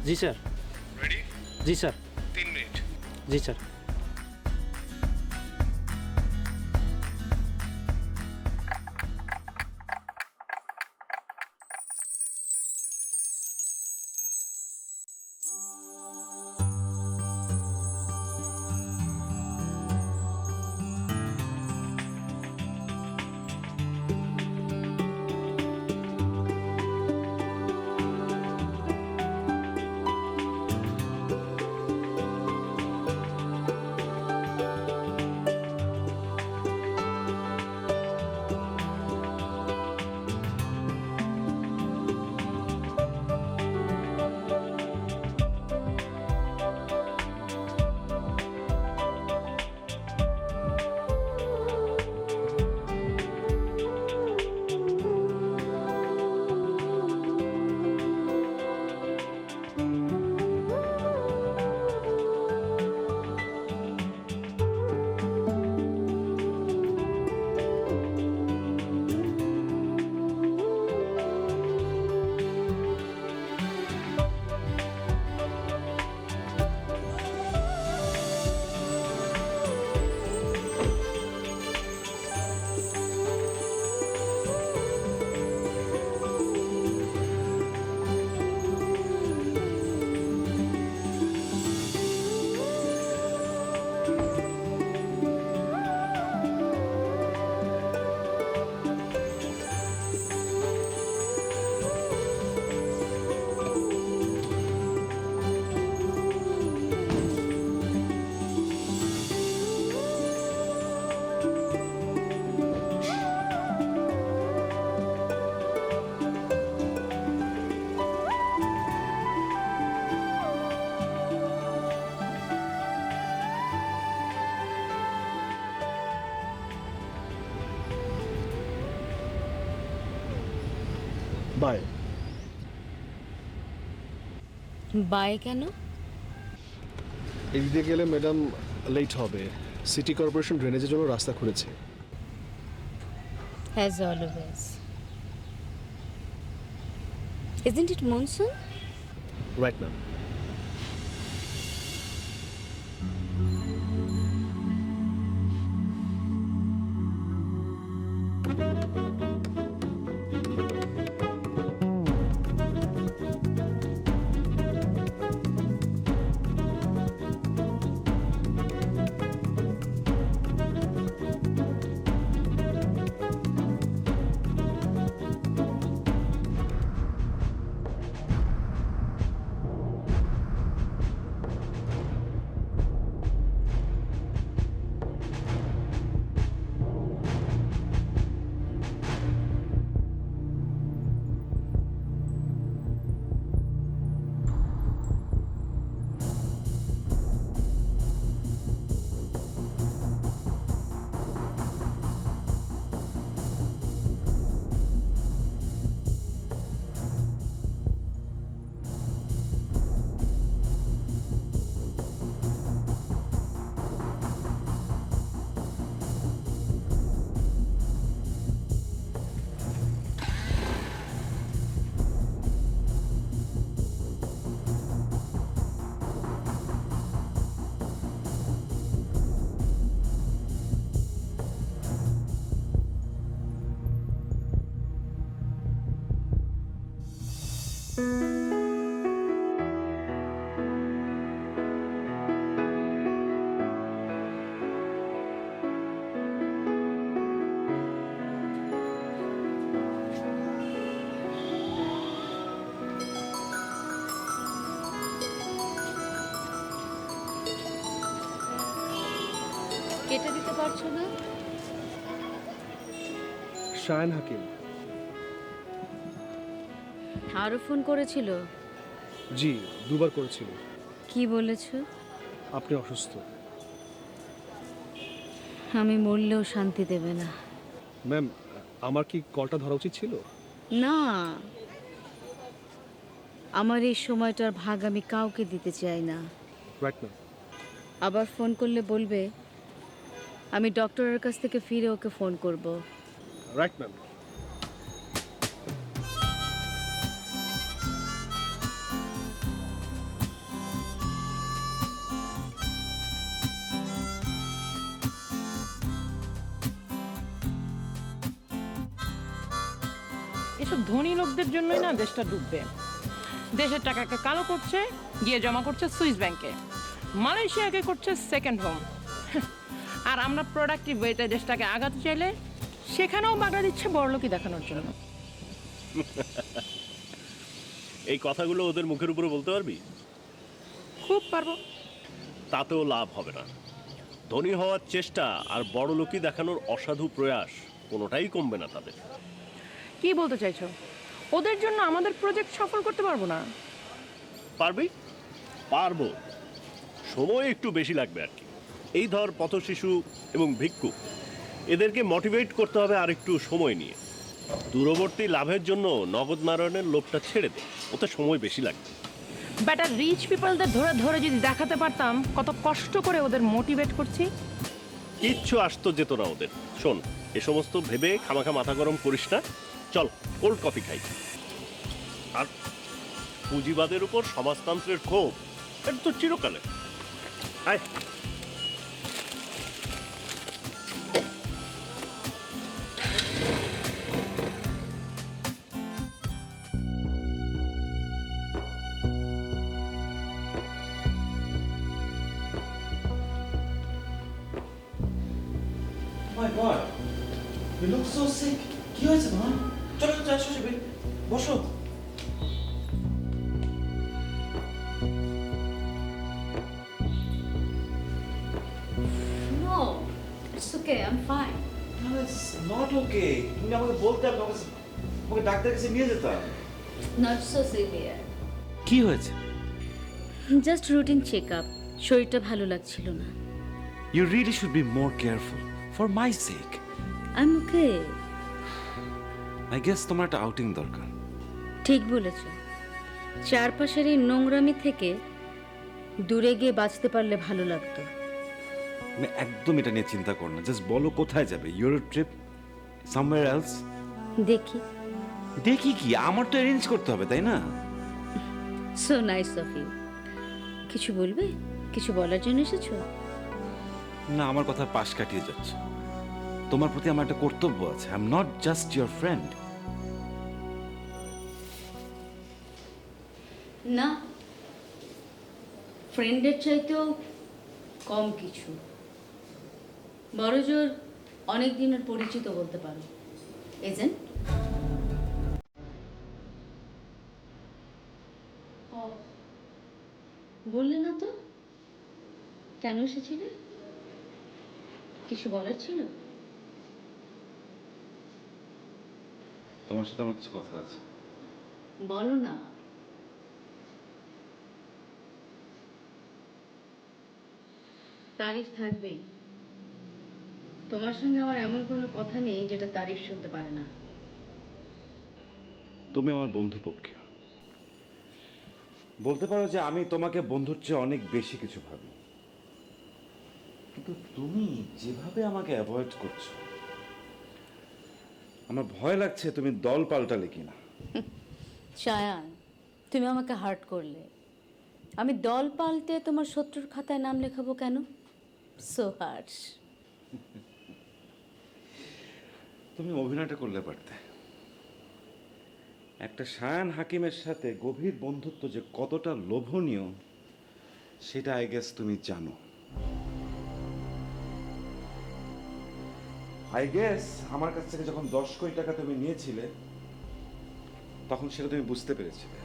जी sir. Ready? जी sir. 3 minute. जी sir. Bye. Bye কেন? এদিকে গেলে ম্যাডাম লেট হবে। সিটি কর্পোরেশন ড্রেনেজের জন্য রাস্তা খুঁড়েছে। As always. Isn't it monsoon? Right ma'am. কেটে দিতে পারছো না? শায়ন হাকিম। আরো ফোন করেছিল? জি, দুবার করেছিল। কি বলেছো? আপনি অসুস্থ। আমি মরলেও শান্তি দেবে না। ম্যাম, আমার কি কলটা ধরা উচিত ছিল? না, আমার এই সময়টার ভাগ আমি কাউকে দিতে চাই না। Right ma'am. আবার ফোন করলে বলবে আমি ডক্টরের কাছ থেকে ফিরে ওকে ফোন করব। Right ma'am. এসব ধনী লোকদের জন্যই না দেশটা ডুববে। দেশের টাকাকে কালো করছে, গিয়ে জমা করছে সুইস ব্যাংকে, মালয়েশিয়াকে করছে সেকেন্ড হোম। আর আমরা প্রোডাক্টিভ ওয়েতে দেশটাকে আগাতে চাইলে সেখানেও বাগড়া দিচ্ছে বড়লোকই দেখানোর জন্য। এই কথাগুলো ওদের মুখের উপরে বলতে পারবি? খুব পারবো। তাতেও লাভ হবে না। ধনী হওয়ার চেষ্টা আর বড় লোকই দেখানোর অসাধু প্রয়াস কোনোটাই কমবে না তাদের। কি বলতে চাইছো? ওদের জন্য আমাদের প্রজেক্ট সফল করতে পারবো না? পারবি? পারবো, সময় একটু বেশি লাগবে আর কি। এই ধর পথশিশু এবং ভিক্ষুক, এদেরকে মোটিভেট করতে হবে আর একটু সময় নিয়ে। দূরবর্তী লাভের জন্য নগদ নারায়ণের লোভটা ছেড়ে দে, ওতে সময় বেশি লাগবে। বেটার রিচ পিপলদের ধরে ধরে যদি দেখাতে পারতাম কত কষ্ট করে ওদের মোটিভেট করছি। কিচ্ছু আসতো যেত না ওদের। শোন, এ সমস্ত ভেবে খামাখা মাথা গরম করিস না, চল কোল্ড কফি খাই। আর পুঁজিবাদের উপর সমাজতন্ত্রের ক্ষোভ এটা তো চিরকালে। আয়। My God, you look so sick. কি হয়েছে তোমার? চলো চলো আসো শিবির, বসো। No, it's okay, I'm fine. No, it's not okay. তুমি আমাকে বলতে, আমাকে ডাক্তারের কাছে নিয়ে যেতাম। Not so severe. কি হয়েছে? Just routine check up. শরীরটা ভালো লাগছিল না। You really should be more careful for my sake. I'm okay. I guess তোমার একটা আউটিং দরকার। ঠিক বলেছ। চারপাশের এই নোংরামি থেকে দূরে গিয়ে বাঁচতে পারলে ভালো লাগতো। আমি একদম এটা নিয়ে চিন্তা কর না, জাস্ট বলো কোথায় যাবে? Europe trip, somewhere else? দেখি। দেখি কি, আমার তো অ্যারেঞ্জ করতে হবে, তাই না? So nice of you. কিছু বলবে? কিছু বলার জন্য এসেছো? না, আমার কথা পাশ কাটিয়ে যাচ্ছে। তোমার প্রতি আমার একটা কর্তব্য আছে। I am not just your friend. না, ফ্রেন্ডের চাইতেও কম কিছু। বড়জোর অনেক দিনের পরিচিত বলতে পারো। এজেন্ট? বললে না তো কেন এসেছিলে? কিছু বলার ছিল? তোমার সাথে আমার কিছু কথা আছে। বলো না। তারিফ থাকবেই। তোমার সঙ্গে আমার এমন কোনো কথা নেই যেটা তারিফ শুনতে পারে না। তুমি আমার বন্ধু পক্ষে, বলতে পারো যে আমি তোমাকে বন্ধুর চেয়ে অনেক বেশি কিছু ভাবি। কিন্তু তুমি যেভাবে আমাকে অ্যাভয়েড করছো, আমার ভয় লাগছে তুমি দল পাল্টালে কিনা। শায়ান, তুমি আমাকে হার্ট করলে। আমি দল পাল্টে তোমার শত্রুর খাতায় নাম লেখাবো কেন? So harsh. তুমি অভিনয়টা করলে পারতে। একটা শায়ান হাকিমের সাথে গভীর বন্ধুত্ব যে কতটা লোভনীয় সেটা আই গেস তুমি জানো। আই গেস আমার কাছ থেকে যখন 10 কোটি টাকা তুমি নিয়েছিলে তখন সেটা তুমি বুঝতে পেরেছিলে।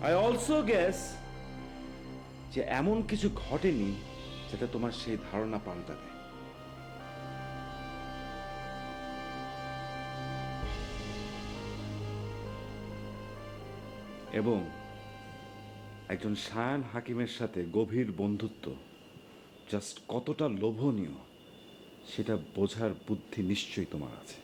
আই অলসো গেস যে এমন কিছু ঘটেনি যেটা তোমার সেই ধারণা পাল্টাবে। এবং একজন শায়ান হাকিমের সাথে গভীর বন্ধুত্ব জাস্ট কতটা লোভনীয় সেটা বোঝার বুদ্ধি নিশ্চয়ই তোমার আছে।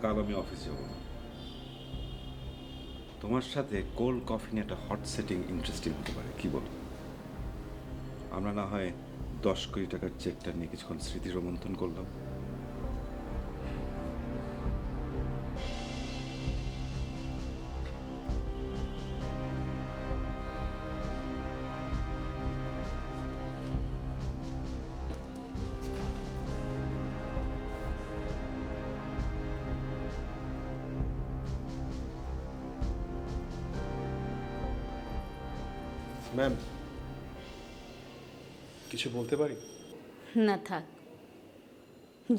কাল আমি অফিস যাব না। তোমার সাথে কোল্ড কফি নিয়ে একটা হট সেটিং ইন্টারেস্টিং হতে পারে, কি বলো? আমরা না হয় 10 কোটি টাকার চেকটা নিয়ে কিছুক্ষণ স্মৃতি রোমন্থন করলাম। ম্যাম, কিছু বলতে পারি? না থাক,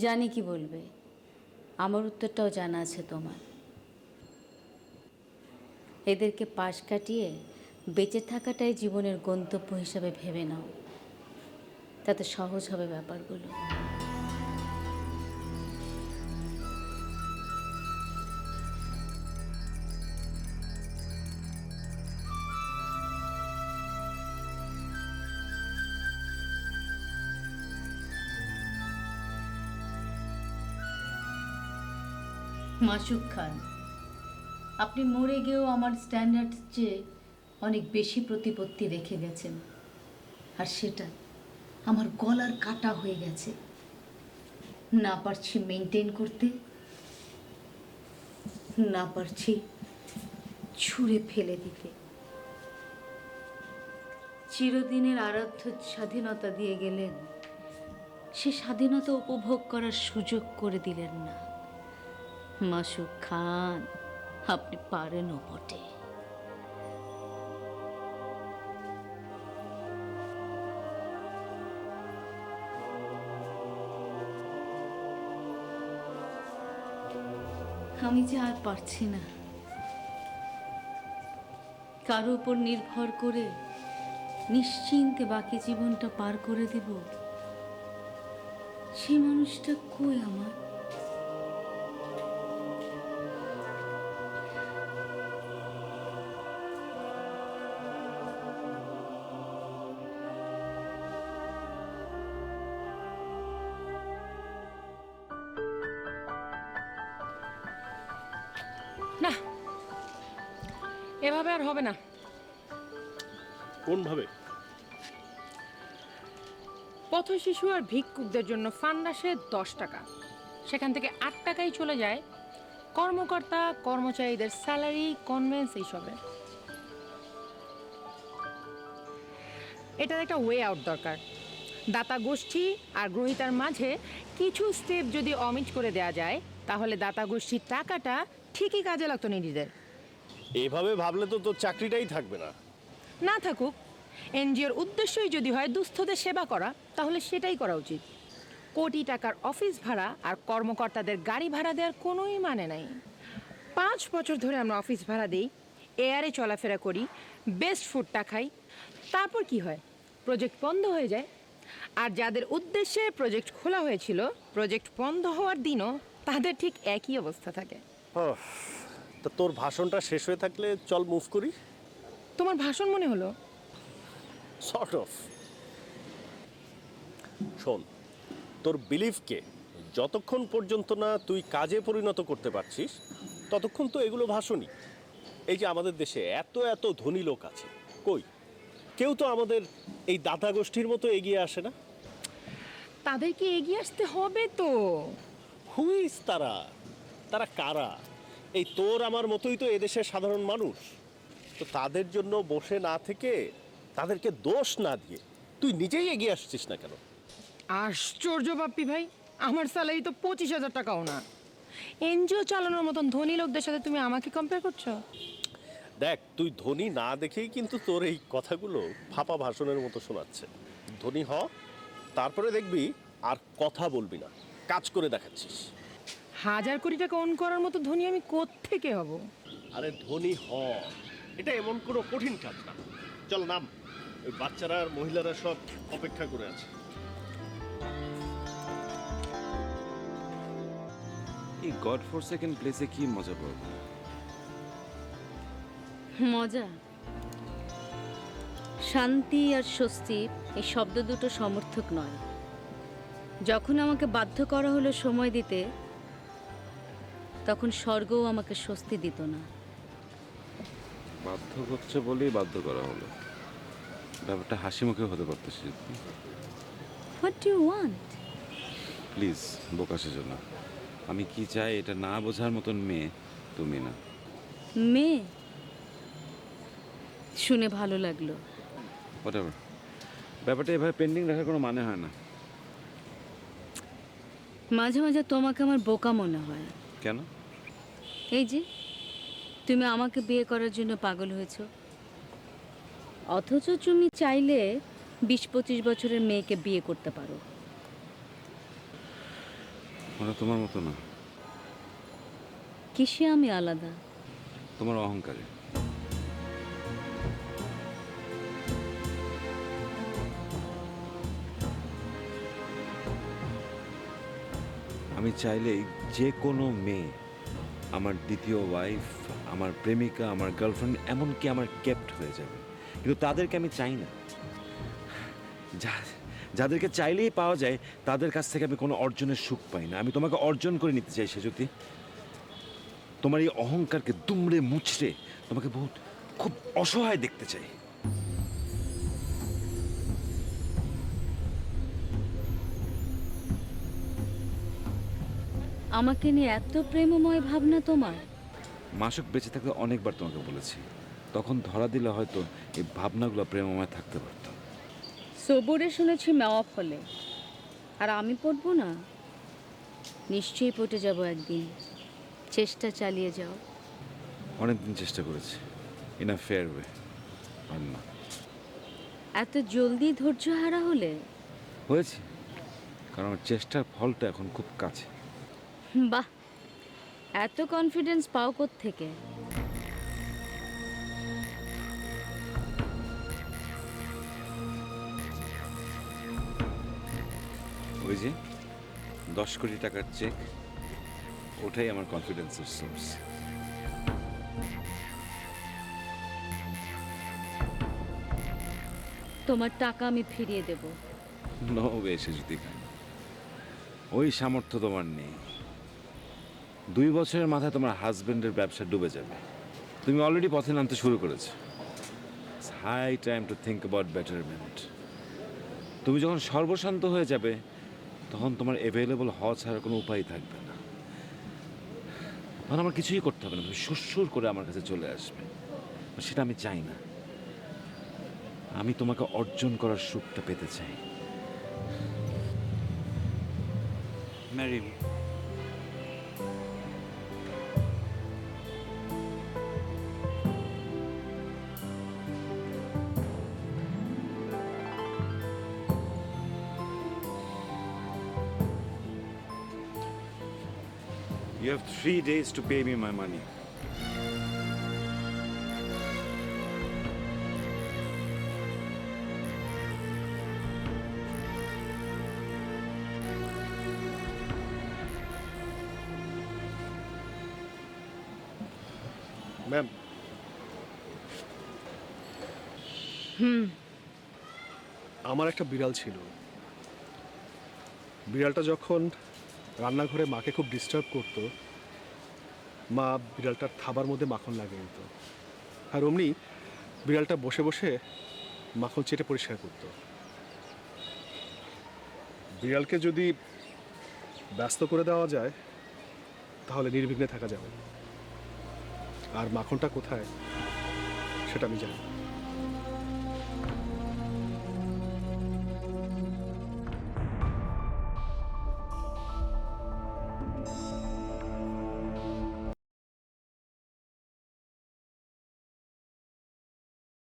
জানি কি বলবে, আমার উত্তরটাও জানা আছে তোমার। এদেরকে পাশ কাটিয়ে বেঁচে থাকাটাই জীবনের গন্তব্য হিসাবে ভেবে নাও, তাতে সহজ হবে ব্যাপারগুলো। মাসুক খান, আপনি মরে গিয়েও আমার স্ট্যান্ডার্ড চেয়ে অনেক বেশি প্রতিপত্তি রেখে গেছেন, আর সেটা আমার গলার কাটা হয়ে গেছে। না পারছি মেনটেন করতে, না পারছি ছুঁড়ে ফেলে দিতে। চিরদিনের আরাধ্য স্বাধীনতা দিয়ে গেলেন, সে স্বাধীনতা উপভোগ করার সুযোগ করে দিলেন না। মাসুক খান, আপনি পারেনও বটে। আমি যে আর পারছি না কারো উপর নির্ভর করে নিশ্চিন্তে বাকি জীবনটা পার করে দেব। সেই মানুষটা কই আমার? না, এভাবে আর হবে না। কোনভাবে? পথ শিশু আর ভিক্ষুকদের জন্য ফান্ড আসে 10 টাকা, সেখান থেকে 8 টাকাই চলে যায় কর্মকর্তা কর্মচারীদের স্যালারি, কনভেন্স এইসবে। এটার একটা ওয়ে আউট দরকার। দাতা গোষ্ঠী আর গ্রহীতার মাঝে কিছু স্টেপ যদি অমিট করে দেয়া যায়, তাহলে দাতা গোষ্ঠীর টাকাটা ঠিকই কাজে লাগতো নিজেদের। এভাবে ভাবলে তো তোর চাকরিটাই থাকবে না। না থাকুক, এনজিওর উদ্দেশ্যই যদি হয় দুস্থদের সেবা করা, তাহলে সেটাই করা উচিত। কোটি টাকার অফিস ভাড়া আর কর্মকর্তাদের গাড়ি ভাড়া দেওয়ার কোনোই মানে নাই। 5 বছর ধরে আমরা অফিস ভাড়া দিই, এয়ারে চলাফেরা করি, বেস্ট ফুডটা খাই, তারপর কি হয়? প্রজেক্ট বন্ধ হয়ে যায়। আর যাদের উদ্দেশ্যে প্রজেক্ট খোলা হয়েছিল, প্রজেক্ট বন্ধ হওয়ার দিনও তাদের ঠিক একই অবস্থা থাকে। তা তোর ভাষণটা শেষ হয়ে থাকলে চল মুভ করি। তোমার ভাষণ মনে হলো? Sort of. শোন, তোর বিলিফকে যতক্ষণ পর্যন্ত না তুই কাজে পরিণত করতে পারছিস, ততক্ষণ তো এগুলো ভাষণই। এই যে আমাদের দেশে এত এত ধনী লোক আছে, কই কেউ তো আমাদের এই দাতা গোষ্ঠীর মতো এগিয়ে আসে না। তাদেরকে এগিয়ে আসতে হবে তো। হুইস তারা? তারা কারা? এই তোর আমার মতোই তো এদেশের সাধারণ মানুষ। তো তাদের জন্য বসে না থেকে, তাদেরকে দোষ না দিয়ে তুই নিজেই এগিয়ে আসছিস না কেন? আশ্চর্য বাপ্পি ভাই, আমার স্যালারি তো 25,000 টাকাও না। এনজিও চালানোর মতন ধনী লোকদের সাথে তুমি আমাকে কম্পেয়ার করছো? দেখ, তুই ধনী না দেখেই কিন্তু তোর এই কথাগুলো ফাঁপা ভাষণের মতো শোনাচ্ছে। ধনী হ, তারপরে দেখবি আর কথা বলবি না, কাজ করে দেখাচ্ছিস। 1,000 কোটি টাকা অন করার মতো ধনী আমি কোত্থেকে হব? আরে ধনী হ, এটা এমন কোনো কঠিন কাজ না। চল নাম, ওই বাচ্চারা আর মহিলারা সব অপেক্ষা করে আছে। এই গড ফর সেকেন্ড প্লেসে কি মজা পাবো? মজা, শান্তি আর স্বস্তি এই শব্দ দুটো সমর্থক নয়। যখন আমাকে বাধ্য করা হলো সময় দিতে, তখন স্বর্গও আমাকে স্বস্তি দিত না। বাধ্য করছে বলেই বাধ্য করা হলো। ব্যাপারটা হাসি মুখে হতে পারতেছি। What do you want? Please বোকা সেজো না। আমি কি চাই এটা না বোঝার মতন মেয়ে তুমি না। মেয়ে? শুনে ভালো লাগলো। হোয়াটএভার, ব্যাপারটা এভাবে পেন্ডিং রাখার কোনো মানে হয় না। মাঝে মাঝে তোমাকে আমার বোকা মনে হয়। কেন? এই যে তুমি আমাকে বিয়ে করার জন্য পাগল হয়েছো, অথচ তুমি চাইলে 20-25 বছরের মেয়েকে বিয়ে করতে পারো। ওরা তোমার মতো না, কিসে আমি আলাদা? তোমার অহংকারে। আমি চাইলেই যে কোনো মেয়ে আমার দ্বিতীয় ওয়াইফ, আমার প্রেমিকা, আমার গার্লফ্রেন্ড, এমনকি আমার কেপ্ট হয়ে যাবে, কিন্তু তাদেরকে আমি চাই না। যাদেরকে চাইলেই পাওয়া যায় তাদের কাছ থেকে আমি কোনো অর্জনের সুখ পাই না। আমি তোমাকে অর্জন করে নিতে চাই সেজুতি। তোমার এই অহংকারকে দুমড়ে মুচড়ে তোমাকে বহুত খুব অসহায় দেখতে চাই। আমাকে নিয়ে এত প্রেমময় ভাবনা তোমার? মাসুক বেঁচে থাকতে অনেকবার তোমাকে বলেছি, তখন ধরা দিলে হয়তো এই ভাবনাগুলো প্রেমময় থাকতে পারত। সবুরে শুনেছি মেওয়া ফলে, আর আমি পড়বো না? নিশ্চয়ই পটে যাব একদিন। চেষ্টা চালিয়ে যাও। অনেকদিন চেষ্টা করেছি, ইন আ ফেয়ার ওয়ে, আর না। এত জলদি ধৈর্য হারা হলে? হয়েছে, কারণ আমার চেষ্টার ফলটা এখন খুব কাছে। বাহ, এত কনফিডেন্স পাও থেকে? ওই যে 10 কোটি টাকার চেক, ওটাই আমার কনফিডেন্সের সোর্স। তোমার টাকা আমি ফিরিয়ে দেব। নো ওয়ে সেজুতিকা, ওই সামর্থ্য তোমার নেই। 2 বছরের মাথায় তোমার হাজবেন্ডের ব্যবসা ডুবে যাবে। তুমি অলরেডি পথে নামতে শুরু করেছো। It's high time to think about betterment. তুমি যখন সর্বশান্ত হয়ে যাবে তখন তোমার অ্যাভেলেবল হওয়া ছাড়া কোনো উপায় থাকবে না। তখন আমার কিছুই করতে হবে না, তুমি সুরসুর করে আমার কাছে চলে আসবে। সেটা আমি চাই না। আমি তোমাকে অর্জন করার সুখটা পেতে চাই। Marry me. You have 3 days to pay me my money. Ma'am, আমার একটা বিড়াল ছিল। বিড়ালটা যখন রান্নাঘরে মাকে খুব ডিস্টার্ব করতো, মা বিড়ালটার থাবার মধ্যে মাখন লাগিয়ে দিত, আর অমনি বিড়ালটা বসে বসে মাখন চেটে পরিষ্কার করত। বিড়ালকে যদি ব্যস্ত করে দেওয়া যায় তাহলে নির্বিঘ্নে থাকা যাবে, আর মাখনটা কোথায় সেটা আমি জানি।